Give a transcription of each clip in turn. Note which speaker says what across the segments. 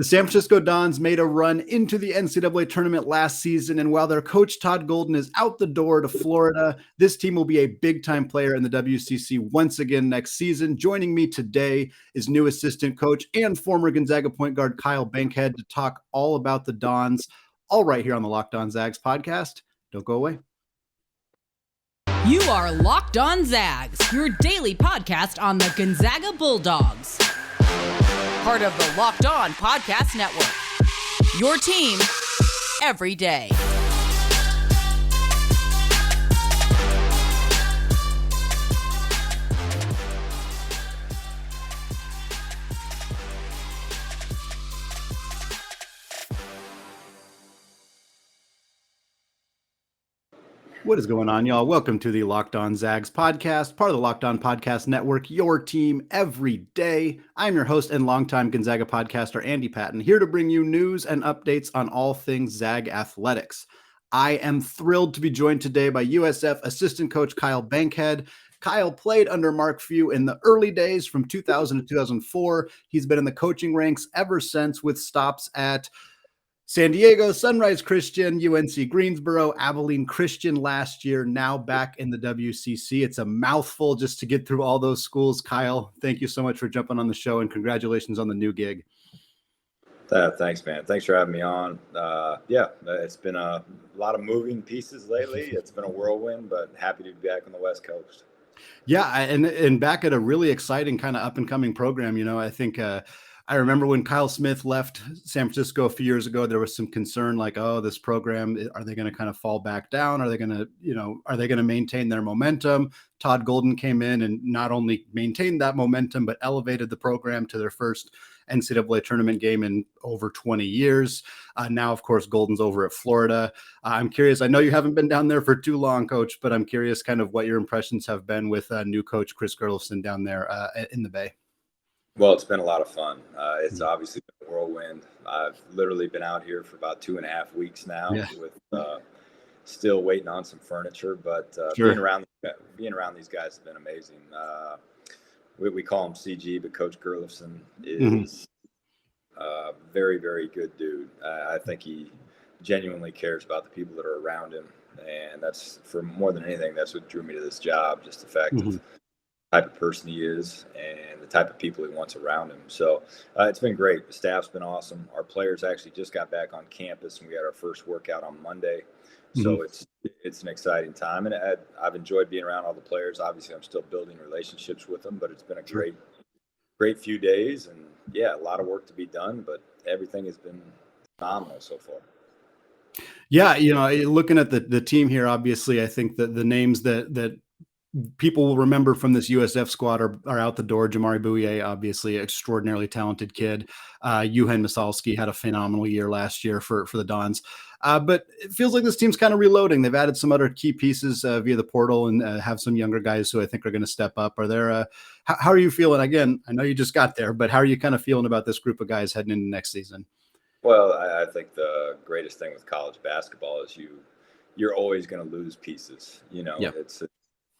Speaker 1: The San Francisco Dons made a run into the NCAA tournament last season, and while their coach Todd Golden is out the door to Florida, this team will be a big-time player in the WCC once again next season. Joining me today is new assistant coach and former Gonzaga point guard Kyle Bankhead to talk all about the Dons, all right here on the Locked On Zags podcast. Don't go away.
Speaker 2: You are Locked On Zags, your daily podcast on the Gonzaga Bulldogs. Part of the Locked On Podcast Network. Your team every day.
Speaker 1: What is going on, y'all? Welcome to the Locked On Zags podcast, part of the Locked On Podcast Network, your team every day. I'm your host and longtime Gonzaga podcaster, Andy Patton, here to bring you news and updates on all things Zag athletics. I am thrilled to be joined today by USF assistant coach Kyle Bankhead. Kyle played under Mark Few in the early days from 2000 to 2004. He's been in the coaching ranks ever since with stops at San Diego, Sunrise Christian, UNC Greensboro, Abilene Christian last year, now back in the WCC. It's a mouthful just to get through all those schools. Kyle, thank you so much for jumping on the show, and congratulations on the new gig.
Speaker 3: Thanks, man. Thanks for having me on. It's been a lot of moving pieces lately. It's been a whirlwind, but happy to be back on the West Coast.
Speaker 1: Yeah, and back at a really exciting kind of up-and-coming program. You know, I think I remember when Kyle Smith left San Francisco a few years ago, there was some concern like, oh, this program, are they going to kind of fall back down? Are they going to maintain their momentum? Todd Golden came in and not only maintained that momentum, but elevated the program to their first NCAA tournament game in over 20 years. Now, of course, Golden's over at Florida. I'm curious, I know you haven't been down there for too long, Coach, but I'm curious kind of what your impressions have been with new coach Chris Gurlefson down there in the Bay.
Speaker 3: Well, it's been a lot of fun. It's obviously been a whirlwind. I've literally been out here for about 2.5 weeks now with still waiting on some furniture, but being around these guys has been amazing. We call him CG, but Coach Gurlefson is a very, very good dude. I think he genuinely cares about the people that are around him, and that's, for more than anything, that's what drew me to this job, just the fact of the type of person he is and the type of people he wants around him. So it's been great. The staff's been awesome. Our players actually just got back on campus, and we had our first workout on Monday. So it's an exciting time, and I've enjoyed being around all the players. Obviously, I'm still building relationships with them, but it's been a great few days, and a lot of work to be done, but everything has been phenomenal so far.
Speaker 1: Yeah, you know, looking at the team here, obviously, I think that the names that people will remember from this USF squad are out the door. Jamari Bouye, obviously, extraordinarily talented kid. Juhan Misalski had a phenomenal year last year for the Dons. But it feels like this team's kind of reloading. They've added some other key pieces via the portal and have some younger guys who I think are going to step up. Are there? How are you feeling? Again, I know you just got there, but how are you kind of feeling about this group of guys heading into next season?
Speaker 3: Well, I think the greatest thing with college basketball is you're always going to lose pieces. You know, it's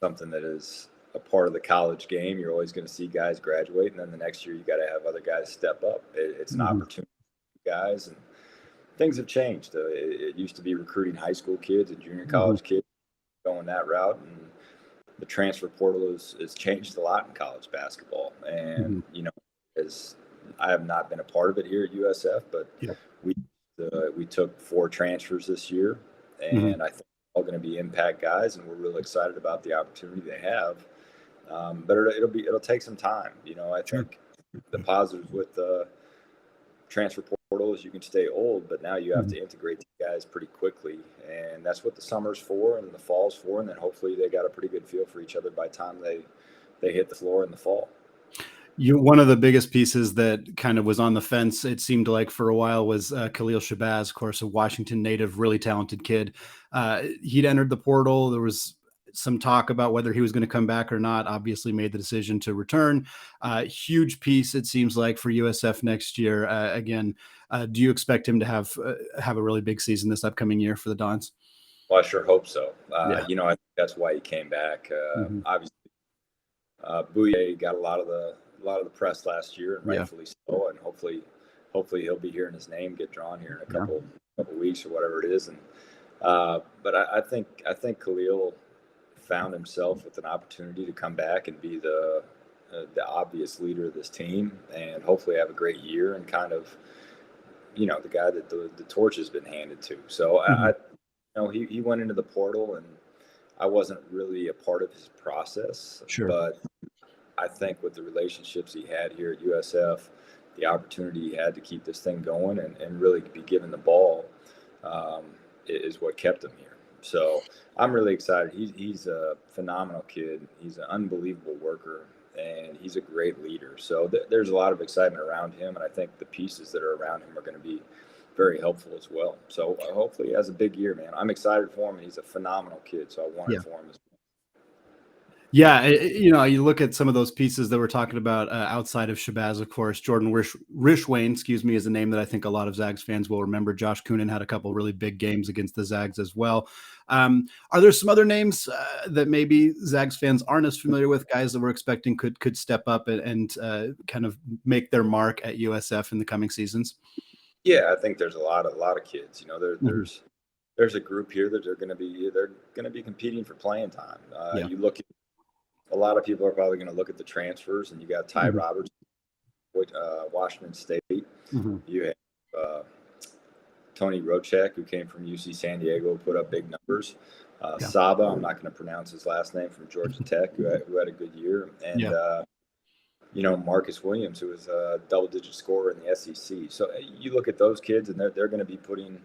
Speaker 3: something that is a part of the college game. You're always going to see guys graduate, and then the next year you got to have other guys step up. It's an opportunity for guys, and things have changed. It used to be recruiting high school kids and junior college kids, going that route, and the transfer portal has changed a lot in college basketball. And you know, as I have not been a part of it here at USF, but we took 4 transfers this year, and I think all going to be impact guys, and we're really excited about the opportunity they have. But it'll take some time. You know, I think the positives with the transfer portal is you can stay old, but now you have to integrate these guys pretty quickly, and that's what the summer's for and the fall's for, and then hopefully they got a pretty good feel for each other by the time they hit the floor in the fall.
Speaker 1: One of the biggest pieces that kind of was on the fence, it seemed like for a while, was Kahlil Shabazz, of course, a Washington native, really talented kid. He'd entered the portal. There was some talk about whether he was going to come back or not. Obviously made the decision to return. Huge piece, it seems like, for USF next year. Again, do you expect him to have a really big season this upcoming year for the Dons?
Speaker 3: Well, I sure hope so. You know, I think that's why he came back. Obviously, Bouye got a lot of the press last year, and rightfully so. And hopefully, hopefully he'll be hearing his name get drawn here in a couple weeks or whatever it is. And but I think Kahlil found himself with an opportunity to come back and be the obvious leader of this team, and hopefully have a great year and kind of, the guy that the torch has been handed to. So he went into the portal, and I wasn't really a part of his process.
Speaker 1: Sure.
Speaker 3: But I think with the relationships he had here at USF, the opportunity he had to keep this thing going and really be given the ball is what kept him here. So I'm really excited. He's a phenomenal kid. He's an unbelievable worker, and he's a great leader. So there's a lot of excitement around him, and I think the pieces that are around him are going to be very helpful as well. So hopefully he has a big year, man. I'm excited for him, and he's a phenomenal kid, so I want it for him as well.
Speaker 1: Yeah, you look at some of those pieces that we're talking about outside of Shabazz, of course. Jordan Rishwain, is a name that I think a lot of Zags fans will remember. Josh Coonan had a couple really big games against the Zags as well. Are there some other names that maybe Zags fans aren't as familiar with, guys that we're expecting could step up and kind of make their mark at USF in the coming seasons?
Speaker 3: Yeah, I think there's a lot of kids. There's a group here that they're going to be competing for playing time. You look at, a lot of people are probably going to look at the transfers, and you got Ty Roberts, Washington State. You have Tony Rochek, who came from UC San Diego, put up big numbers. Saba, I'm not going to pronounce his last name, from Georgia Tech, who had a good year. And, Marcus Williams, who was a double-digit scorer in the SEC. So you look at those kids, and they're going to be putting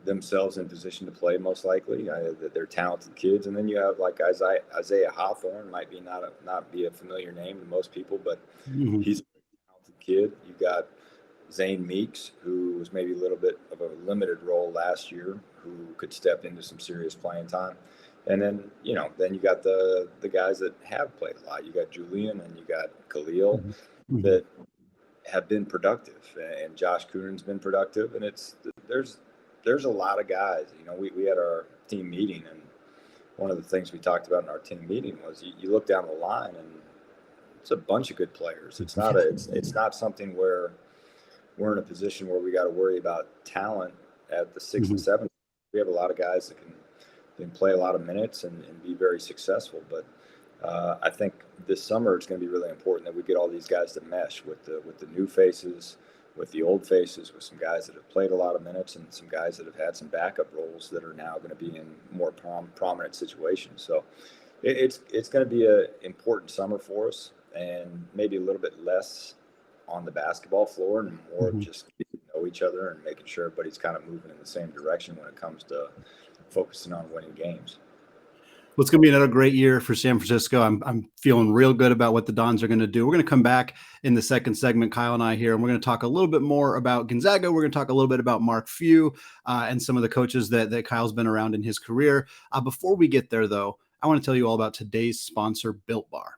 Speaker 3: themselves in position to play, most likely. They're talented kids. And then you have like Isaiah Hawthorne, might be not be a familiar name to most people, but he's a talented kid. You got Zane Meeks, who was maybe a little bit of a limited role last year, who could step into some serious playing time. And then, then you got the guys that have played a lot. You got Julian and you got Kahlil that have been productive, and Josh Coonan's been productive. And there's a lot of guys. We had our team meeting, and one of the things we talked about in our team meeting was you look down the line, and it's a bunch of good players. It's not something where we're in a position where we got to worry about talent at the 6th and 7th. We have a lot of guys that can play a lot of minutes and be very successful. But I think this summer it's going to be really important that we get all these guys to mesh with the new faces, with the old faces, with some guys that have played a lot of minutes and some guys that have had some backup roles that are now going to be in more prominent situations. So it's going to be an important summer for us, and maybe a little bit less on the basketball floor and more just getting to know each other and making sure everybody's kind of moving in the same direction when it comes to focusing on winning games.
Speaker 1: Well, it's going to be another great year for San Francisco. I'm feeling real good about what the Dons are going to do. We're going to come back in the second segment, Kyle and I here, and we're going to talk a little bit more about Gonzaga. We're going to talk a little bit about Mark Few and some of the coaches that Kyle's been around in his career. Before we get there, though, I want to tell you all about today's sponsor, Built Bar.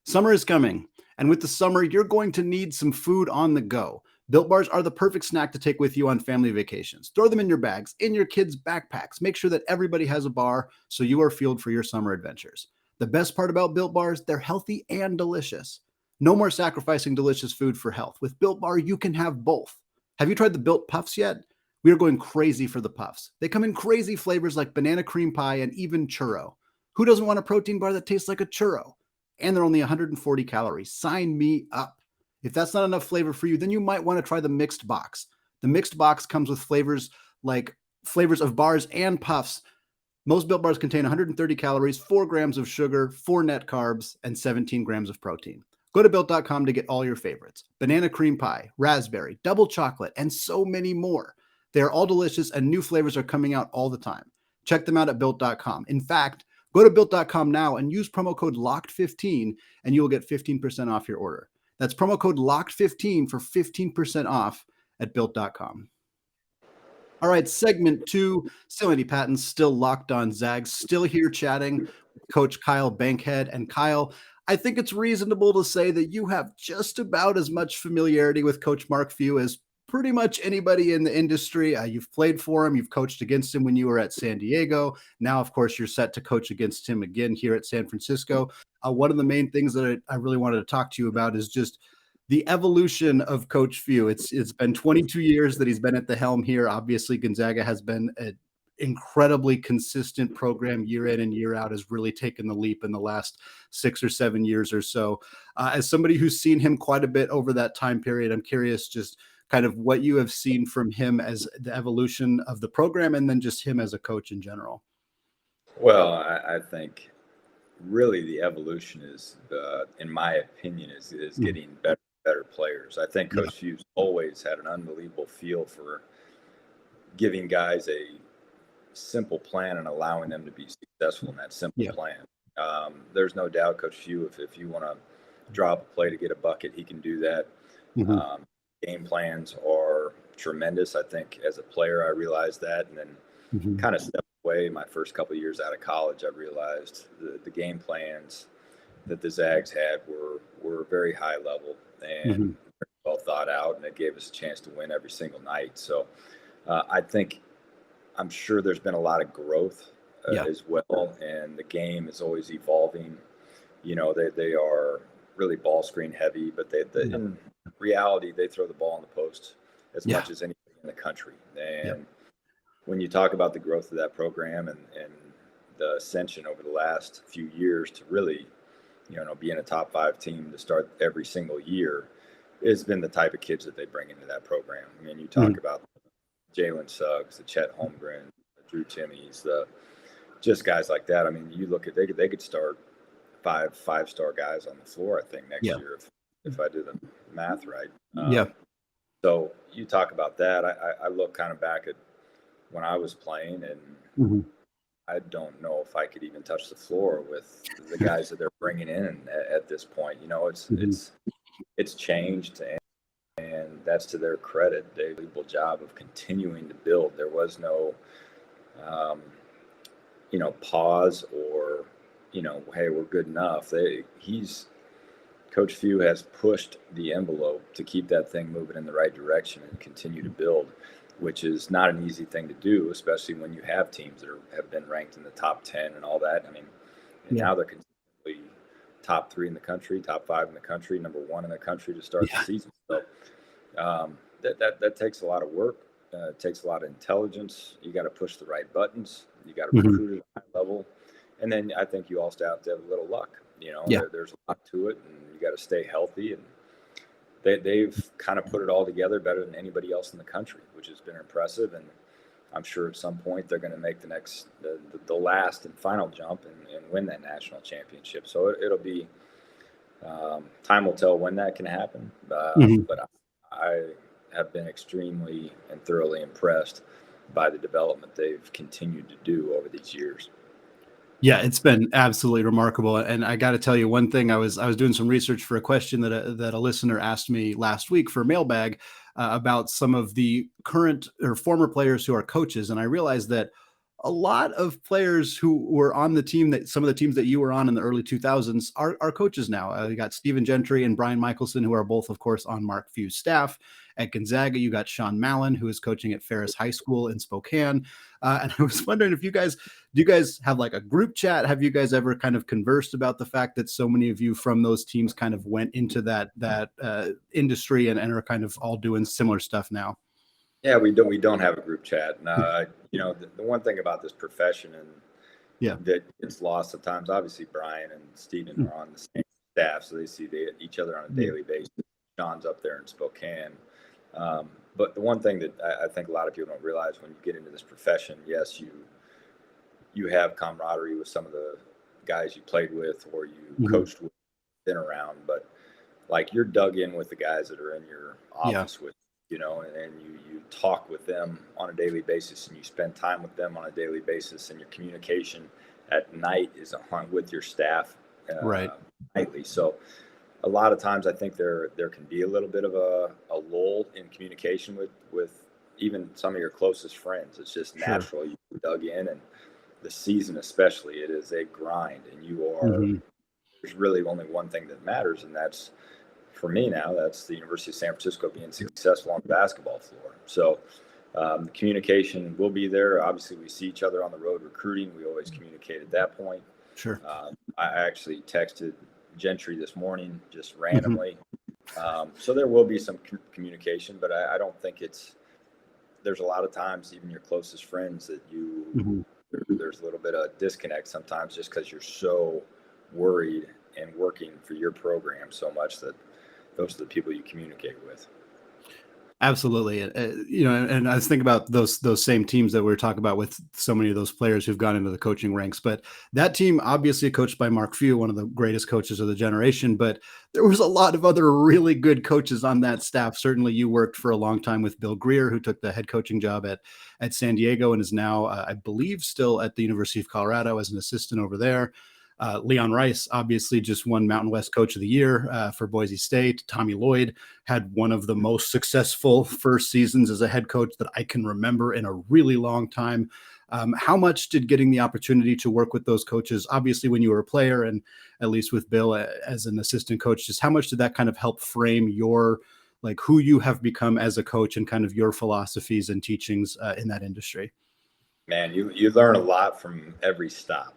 Speaker 1: Summer is coming, and with the summer, you're going to need some food on the go. Built Bars are the perfect snack to take with you on family vacations. Throw them in your bags, in your kids' backpacks. Make sure that everybody has a bar so you are fueled for your summer adventures. The best part about Built Bars, they're healthy and delicious. No more sacrificing delicious food for health. With Built Bar, you can have both. Have you tried the Built Puffs yet? We are going crazy for the Puffs. They come in crazy flavors like banana cream pie and even churro. Who doesn't want a protein bar that tastes like a churro? And they're only 140 calories. Sign me up. If that's not enough flavor for you, then you might want to try the mixed box. The mixed box comes with flavors of bars and puffs. Most Built Bars contain 130 calories, 4 grams of sugar, 4 net carbs, and 17 grams of protein. Go to Built.com to get all your favorites. Banana cream pie, raspberry, double chocolate, and so many more. They are all delicious, and new flavors are coming out all the time. Check them out at Built.com. In fact, go to Built.com now and use promo code LOCKED15, and you will get 15% off your order. That's promo code LOCKED15 for 15% off at Built.com. All right, segment 2. Still Andy Patton, still locked on Zags, still here chatting with Coach Kyle Bankhead. And Kyle, I think it's reasonable to say that you have just about as much familiarity with Coach Mark Few as pretty much anybody in the industry. You've played for him. You've coached against him when you were at San Diego. Now, of course, you're set to coach against him again here at San Francisco. One of the main things that I really wanted to talk to you about is just the evolution of Coach Few. It's been 22 years that he's been at the helm here. Obviously, Gonzaga has been an incredibly consistent program year in and year out, has really taken the leap in the last 6 or 7 years or so. As somebody who's seen him quite a bit over that time period, I'm curious just kind of what you have seen from him as the evolution of the program and then just him as a coach in general.
Speaker 3: Well, I think really the evolution is, in my opinion, is getting better players. I think Coach Few's always had an unbelievable feel for giving guys a simple plan and allowing them to be successful in that simple plan. There's no doubt Coach Few, if you want to drop a play to get a bucket, he can do that. Game plans are tremendous. I think as a player, I realized that, and then kind of stepped away. My first couple of years out of college, I realized the game plans that the Zags had were very high level and well thought out, and it gave us a chance to win every single night. So I'm sure there's been a lot of growth as well, and the game is always evolving. You know, they are really ball screen heavy, but in reality, they throw the ball in the post as much as anybody in the country. And when you talk about the growth of that program and the ascension over the last few years to really, being a top 5 team to start every single year, has been the type of kids that they bring into that program. I mean, you talk about Jalen Suggs, the Chet Holmgren, the Drew Timmies, just guys like that. I mean, you look at they could start five-star guys on the floor, I think, next year if I did the math right. So you talk about that. I look kind of back at when I was playing, and I don't know if I could even touch the floor with the guys that they're bringing in at this point. It's changed, and that's to their credit. They did a good job of continuing to build. There was no, pause or, hey, we're good enough. Coach Few has pushed the envelope to keep that thing moving in the right direction and continue to build, which is not an easy thing to do, especially when you have teams that have been ranked in the top 10 and all that. I mean, now they're consistently top 3 in the country, top 5 in the country, number 1 in the country to start the season. So that takes a lot of work. It takes a lot of intelligence. You got to push the right buttons. You got to recruit at a high level. And then I think you also have to have a little luck. There's a lot to it, and you got to stay healthy. And they've kind of put it all together better than anybody else in the country, which has been impressive. And I'm sure at some point they're going to make the last and final jump and win that national championship. So it'll be time will tell when that can happen. But I have been extremely and thoroughly impressed by the development they've continued to do over these years.
Speaker 1: Yeah, it's been absolutely remarkable. And I got to tell you one thing, I was doing some research for a question that a listener asked me last week for mailbag about some of the current or former players who are coaches. And I realized that a lot of players who were on the team, that some of the teams that you were on in the early 2000s are coaches now. You got Stephen Gentry and Brian Michelson, who are both, of course, on Mark Few's staff. At Gonzaga, you got Sean Mallon, who is coaching at Ferris High School in Spokane. And I was wondering if do you guys have like a group chat? Have you guys ever kind of conversed about the fact that so many of you from those teams kind of went into that industry and are kind of all doing similar stuff now?
Speaker 3: Yeah, we don't have a group chat. And, the one thing about this profession and that it's lost sometimes, obviously Brian and Steven are on the same staff, so they see each other on a daily basis. Sean's up there in Spokane. But the one thing that I think a lot of people don't realize when you get into this profession, yes, you have camaraderie with some of the guys you played with or you coached with, been around, but like you're dug in with the guys that are in your office with, and you talk with them on a daily basis and you spend time with them on a daily basis, and your communication at night is with your staff nightly. So a lot of times I think there can be a little bit of a lull in communication with even some of your closest friends. It's just natural. You dug in, and the season especially, it is a grind, and you are there's really only one thing that matters, and that's, for me now, that's the University of San Francisco being successful on the basketball floor. So the communication will be there. Obviously, we see each other on the road recruiting. We always communicate at that point.
Speaker 1: Sure.
Speaker 3: I actually texted Gentry this morning just randomly So there will be some communication, but I don't think there's a lot of times, even your closest friends, that there's a little bit of disconnect sometimes just because you're so worried and working for your program so much that those are the people you communicate with.
Speaker 1: Absolutely. And I was thinking about those same teams that we were talking about with so many of those players who've gone into the coaching ranks. But that team, obviously coached by Mark Few, one of the greatest coaches of the generation. But there was a lot of other really good coaches on that staff. Certainly you worked for a long time with Bill Grier, who took the head coaching job at San Diego and is now, I believe, still at the University of Colorado as an assistant over there. Leon Rice obviously just won Mountain West Coach of the Year for Boise State. Tommy Lloyd had one of the most successful first seasons as a head coach that I can remember in a really long time. How much did getting the opportunity to work with those coaches, obviously when you were a player and at least with Bill as an assistant coach, just how much did that kind of help frame your, like, who you have become as a coach and kind of your philosophies and teachings in that industry?
Speaker 3: Man, you learn a lot from every stop.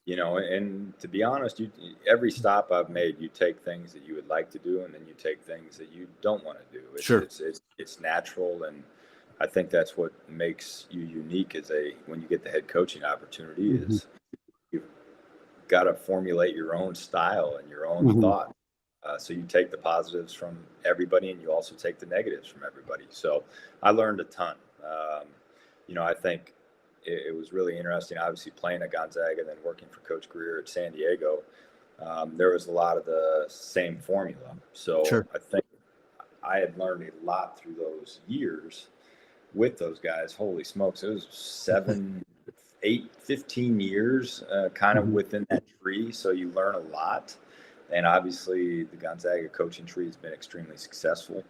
Speaker 3: And to be honest, every stop I've made, you take things that you would like to do, and then you take things that you don't want to do. It's natural, and I think that's what makes you unique when you get the head coaching opportunity is you've got to formulate your own style and your own thought. So you take the positives from everybody, and you also take the negatives from everybody. So I learned a ton. I think it was really interesting, obviously playing at Gonzaga and then working for Coach Grier at San Diego. There was a lot of the same formula. So I think I had learned a lot through those years with those guys. Holy smokes, it was 7, 8, 15 years kind of within that tree. So you learn a lot. And obviously the Gonzaga coaching tree has been extremely successful.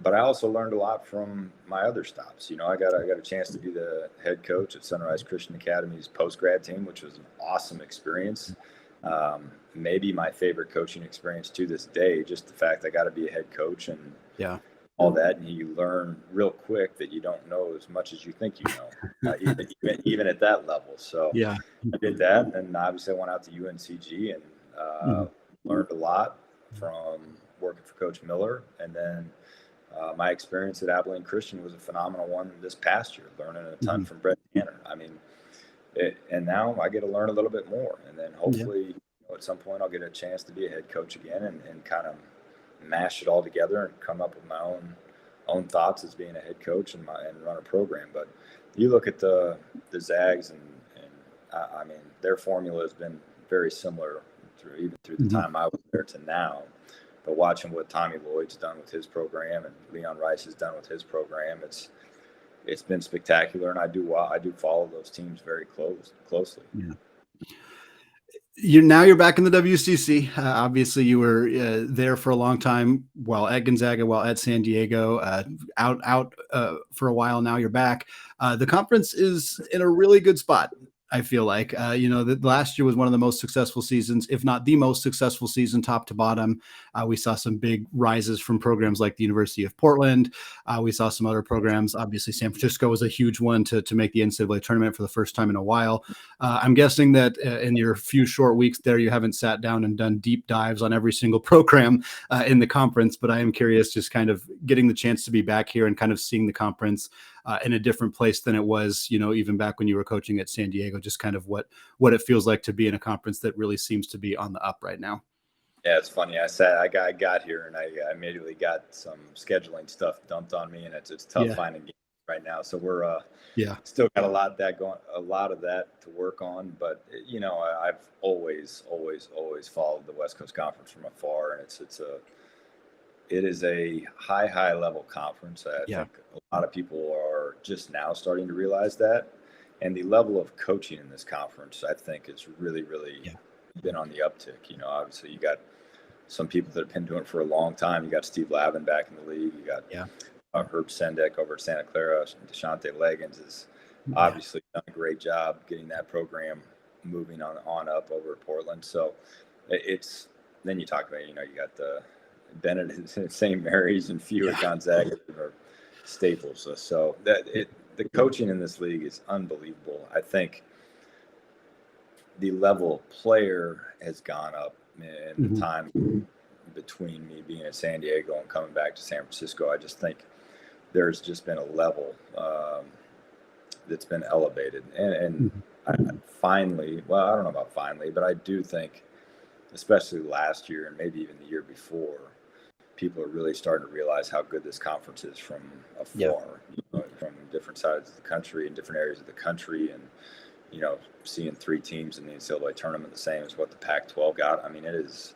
Speaker 3: But I also learned a lot from my other stops. I got a chance to be the head coach at Sunrise Christian Academy's post-grad team, which was an awesome experience. Maybe my favorite coaching experience to this day, just the fact I got to be a head coach and all that. And you learn real quick that you don't know as much as you think you know, even at that level. So I did that. And obviously I went out to UNCG and learned a lot from working for Coach Miller. And then my experience at Abilene Christian was a phenomenal one this past year, learning a ton from Brett Tanner. I mean, and now I get to learn a little bit more. And then hopefully at some point I'll get a chance to be a head coach again and kind of mash it all together and come up with my own thoughts as being a head coach and run a program. But you look at the Zags and I mean, their formula has been very similar through the time I was there to now. But watching what Tommy Lloyd's done with his program and Leon Rice has done with his program, it's been spectacular, and I do follow those teams very closely.
Speaker 1: You're back in the WCC. Obviously, you were there for a long time while at Gonzaga, while at San Diego. Out for a while now. You're back. The conference is in a really good spot. I feel like, the last year was one of the most successful seasons, if not the most successful season, top to bottom. We saw some big rises from programs like the University of Portland. We saw some other programs. Obviously, San Francisco was a huge one to make the NCAA tournament for the first time in a while. I'm guessing that in your few short weeks there, you haven't sat down and done deep dives on every single program in the conference, but I am curious, just kind of getting the chance to be back here and kind of seeing the conference in a different place than it was, even back when you were coaching at San Diego, just kind of what it feels like to be in a conference that really seems to be on the up right now.
Speaker 3: Yeah, it's funny. I got here and I immediately got some scheduling stuff dumped on me, and it's tough finding games right now. So we're still got a lot of that to work on. But I've always followed the West Coast Conference from afar, and it is a high level conference. I think a lot of people are just now starting to realize that. And the level of coaching in this conference, I think, is really been on the uptick. Obviously you got some people that have been doing it for a long time. You got Steve Lavin back in the league. You got Herb Sendek over at Santa Clara. And Deshante Leggins has obviously done a great job getting that program moving on up over at Portland. So then you talk about, you got the Bennett at St. Mary's and Few at Gonzaga are staples. So the coaching in this league is unbelievable. I think the level of player has gone up in the time between me being in San Diego and coming back to San Francisco. I just think there's just been a level that's been elevated. And I finally, well, I don't know about finally, but I do think, especially last year and maybe even the year before, people are really starting to realize how good this conference is from afar, from different sides of the country and different areas of the country. And, seeing 3 teams in the NCAA tournament the same as what the Pac-12 got. I mean, it is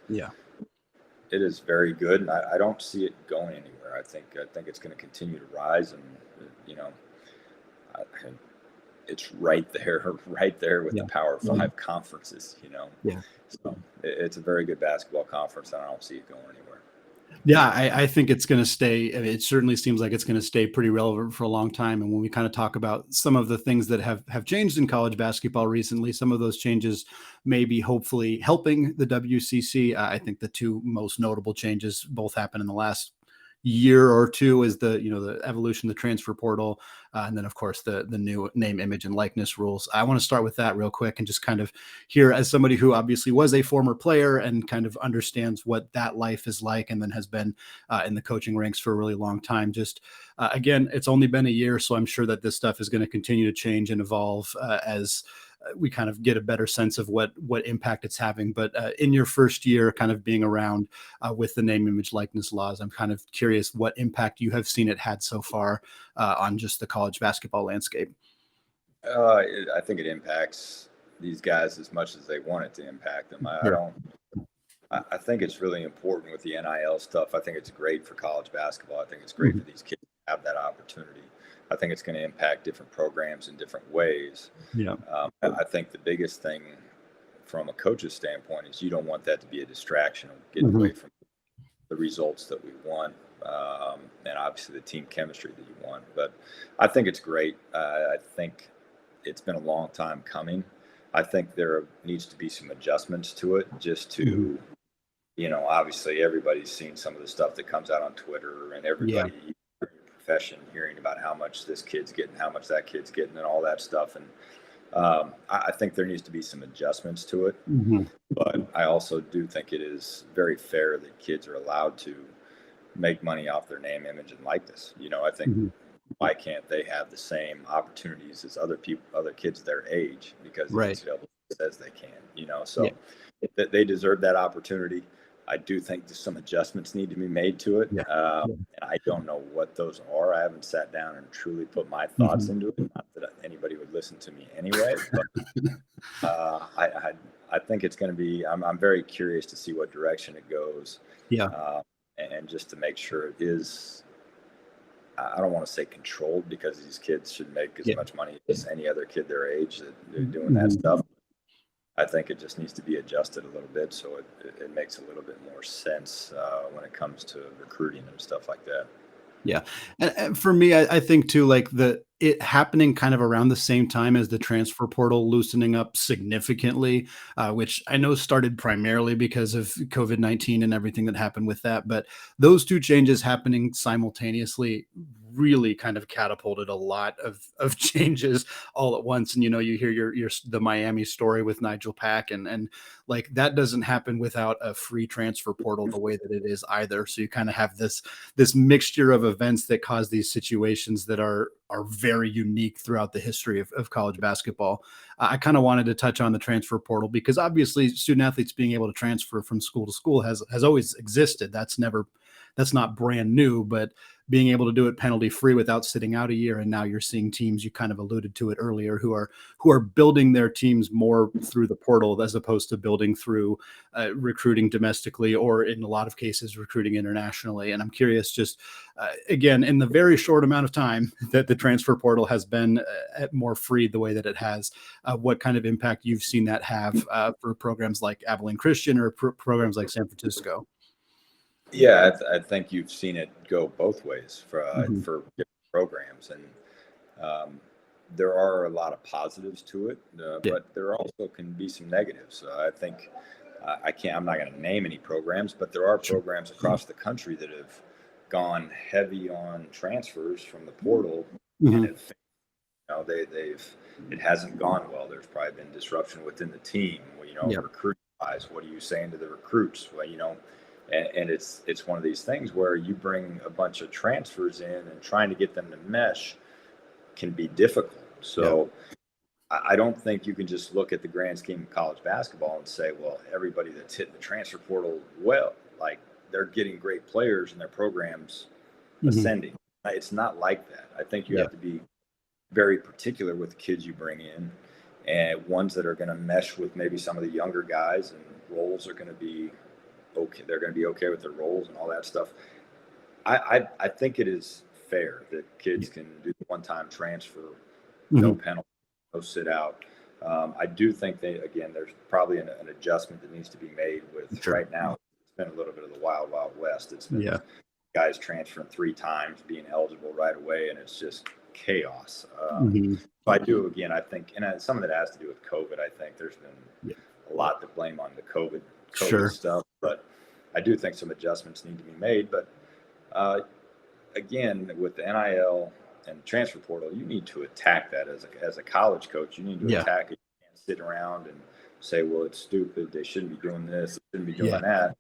Speaker 3: very good. And I don't see it going anywhere. I think it's going to continue to rise. And, it's right there with the Power 5 conferences, So it's a very good basketball conference, and I don't see it going anywhere.
Speaker 1: Yeah, I think it's going to stay. It certainly seems like it's going to stay pretty relevant for a long time. And when we kind of talk about some of the things that have changed in college basketball recently, some of those changes may be hopefully helping the WCC. I think the 2 most notable changes both happened in the last year or 2 is the evolution of the transfer portal, and then of course the new name, image, and likeness rules. I want to start with that real quick and just kind of hear, as somebody who obviously was a former player and kind of understands what that life is like, and then has been in the coaching ranks for a really long time. Just again, it's only been a year, so I'm sure that this stuff is going to continue to change and evolve as we kind of get a better sense of what impact it's having. But in your first year kind of being around with the name, image, likeness laws, I'm kind of curious what impact you have seen it had so far on just the college basketball landscape.
Speaker 3: I think it impacts these guys as much as they want it to impact them. I think it's really important with the NIL stuff. I think it's great for college basketball. I think it's great for these kids to have that opportunity. I think it's going to impact different programs in different ways. Yeah. I think the biggest thing from a coach's standpoint is you don't want that to be a distraction of getting away from the results that we want, and obviously the team chemistry that you want. But I think it's great. I think it's been a long time coming. I think there needs to be some adjustments to it, just to, obviously everybody's seen some of the stuff that comes out on Twitter, and everybody in your profession hearing about how much this kid's getting, how much that kid's getting, and all that stuff. And I think there needs to be some adjustments to it. But I also do think it is very fair that kids are allowed to make money off their name, image, and likeness. I think why can't they have the same opportunities as other kids their age, because the NCAA says they can, so they deserve that opportunity. I do think some adjustments need to be made to it. And I don't know what those are. I haven't sat down and truly put my thoughts into it. Not that anybody would listen to me anyway, but I think it's going to be, I'm very curious to see what direction it goes. And just to make sure it is, I don't want to say controlled, because these kids should make as much money as any other kid their age that they're doing that stuff. I think it just needs to be adjusted a little bit so it makes a little bit more sense when it comes to recruiting and stuff like that. Yeah.
Speaker 1: And for me, I think too, like it happening kind of around the same time as the transfer portal loosening up significantly, which I know started primarily because of COVID-19 and everything that happened with that. But those 2 changes happening simultaneously really kind of catapulted a lot of changes all at once. And, you hear the Miami story with Nigel Pack, and like that doesn't happen without a free transfer portal the way that it is either. So you kind of have this mixture of events that cause these situations that are very unique throughout the history of college basketball. I kind of wanted to touch on the transfer portal because obviously student athletes being able to transfer from school to school has always existed. That's not brand new, but being able to do it penalty free without sitting out a year. And now you're seeing teams, you kind of alluded to it earlier, who are building their teams more through the portal as opposed to building through recruiting domestically, or in a lot of cases recruiting internationally. And I'm curious, just again, in the very short amount of time that the transfer portal has been more free the way that it has, what kind of impact you've seen that have for programs like Abilene Christian or programs like San Francisco?
Speaker 3: Yeah, I think you've seen it go both ways for different programs, and there are a lot of positives to it, but there also can be some negatives. I think I'm not going to name any programs, but there are programs across the country that have gone heavy on transfers from the portal, and it hasn't gone well. There's probably been disruption within the team. Recruiting wise? What are you saying to the recruits? Well, and it's one of these things where you bring a bunch of transfers in and trying to get them to mesh can be difficult. So I don't think you can just look at the grand scheme of college basketball and say, well, everybody that's hitting the transfer portal, well, like they're getting great players and their programs ascending. It's not like that. I think you have to be very particular with the kids you bring in, and ones that are going to mesh with maybe some of the younger guys, and roles are going to be okay. They're going to be okay with their roles and all that stuff. I think it is fair that kids can do the one-time transfer, no penalty, no sit out. I do think there's probably an adjustment that needs to be made with right now. It's been a little bit of the wild, wild west. It's been guys transferring 3 times, being eligible right away, and it's just chaos. So I think, and some of that has to do with COVID. I think there's been a lot to blame on the COVID stuff, but I do think some adjustments need to be made. But again, with the NIL and transfer portal, you need to attack that as a college coach. You need to attack it. You can't sit around and say, well, it's stupid. They shouldn't be doing this. They shouldn't be doing that.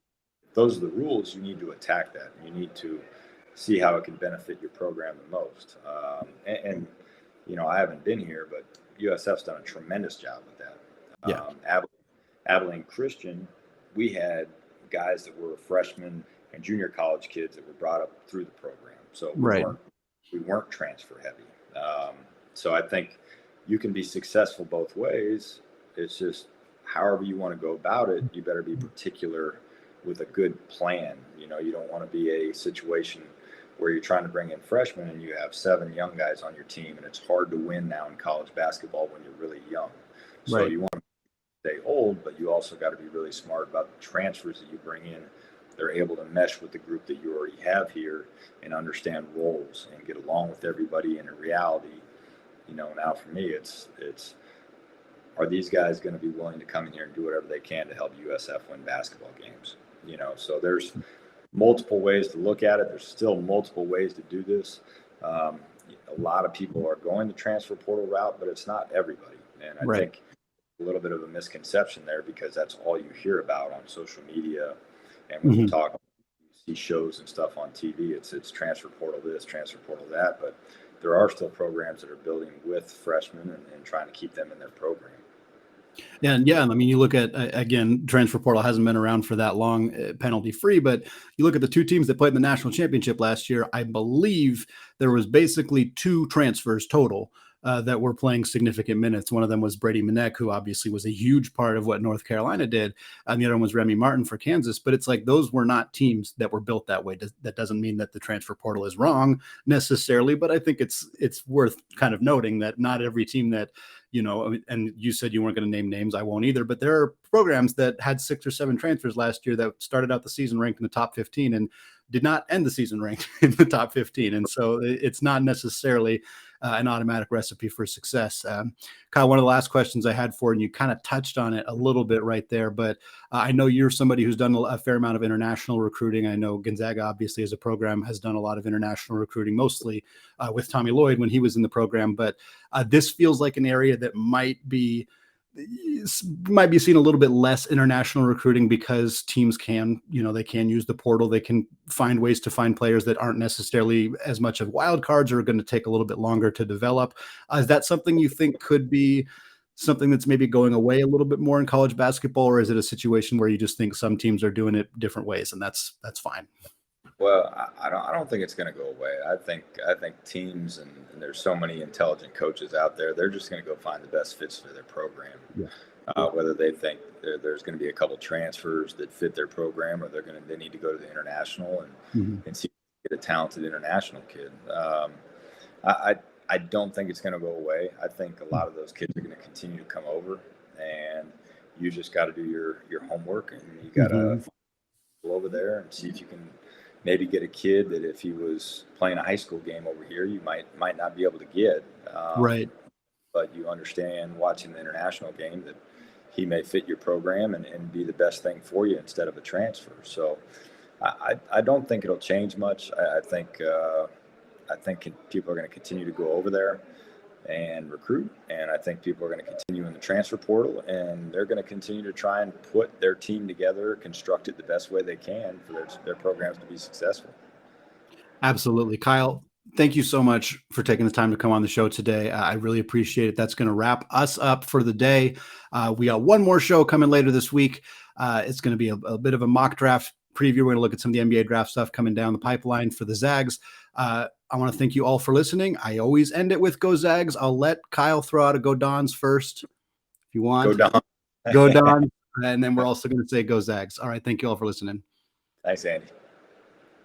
Speaker 3: Those are the rules. You need to attack that. You need to see how it can benefit your program the most. I haven't been here, but USF's done a tremendous job with that. Abilene Christian, we had guys that were freshmen and junior college kids that were brought up through the program. So we weren't transfer heavy. So I think you can be successful both ways. It's just however you want to go about it, you better be particular with a good plan. You don't want to be a situation where you're trying to bring in freshmen and you have 7 young guys on your team, and it's hard to win now in college basketball when you're really young. So you want to stay old, but you also got to be really smart about the transfers that you bring in. They're able to mesh with the group that you already have here and understand roles and get along with everybody. In reality, now for me, it's are these guys going to be willing to come in here and do whatever they can to help USF win basketball games? So there's multiple ways to look at it. There's still multiple ways to do this. A lot of people are going the transfer portal route, but it's not everybody. And I think a little bit of a misconception there, because that's all you hear about on social media. And when you talk, you see shows and stuff on TV, it's transfer portal this, transfer portal that. But there are still programs that are building with freshmen and trying to keep them in their program.
Speaker 1: And I mean, you look at, again, transfer portal hasn't been around for that long, penalty free, but you look at the 2 teams that played in the national championship last year. I believe there was basically 2 transfers total that were playing significant minutes. One of them was Brady Manek, who obviously was a huge part of what North Carolina did. And the other one was Remy Martin for Kansas. But it's like, those were not teams that were built that way. That doesn't mean that the transfer portal is wrong necessarily, but I think it's worth kind of noting that not every team that, and you said you weren't going to name names. I won't either, but there are programs that had 6 or 7 transfers last year that started out the season ranked in the top 15 and did not end the season ranked in the top 15. And so it's not necessarily an automatic recipe for success. Kyle, one of the last questions I had for you, and you kind of touched on it a little bit right there, but I know you're somebody who's done a fair amount of international recruiting. I know Gonzaga, obviously, as a program, has done a lot of international recruiting, mostly with Tommy Lloyd when he was in the program. But this feels like an area that might be seen a little bit less international recruiting, because teams can, they can use the portal. They can find ways to find players that aren't necessarily as much of wild cards or are going to take a little bit longer to develop. Is that something you think could be something that's maybe going away a little bit more in college basketball, or is it a situation where you just think some teams are doing it different ways and that's fine?
Speaker 3: Well, I don't think it's going to go away. I think teams, and there's so many intelligent coaches out there, they're just going to go find the best fits for their program. Whether they think there's going to be a couple transfers that fit their program, or they need to go to the international and see if they get a talented international kid. I don't think it's going to go away. I think a lot of those kids are going to continue to come over, and you just got to do your homework, and you got to go over there and see if you can maybe get a kid that if he was playing a high school game over here, you might not be able to get. But you understand, watching the international game, that he may fit your program and be the best thing for you instead of a transfer. So I don't think it'll change much. I think people are going to continue to go over there. and recruit. And I think people are going to continue in the transfer portal, and they're going to continue to try and put their team together, construct it the best way they can for their programs to be successful.
Speaker 1: Absolutely. Kyle, thank you so much for taking the time to come on the show today. I really appreciate it. That's going to wrap us up for the day. We got one more show coming later this week. It's going to be a bit of a mock draft preview. We're going to look at some of the NBA draft stuff coming down the pipeline for the Zags. I want to thank you all for listening. I always end it with Go Zags. I'll let Kyle throw out a Go Dons first if you want.
Speaker 3: Go Dons.
Speaker 1: Go Dons. And then we're also going to say Go Zags. All right. Thank you all for listening.
Speaker 3: Thanks, Andy.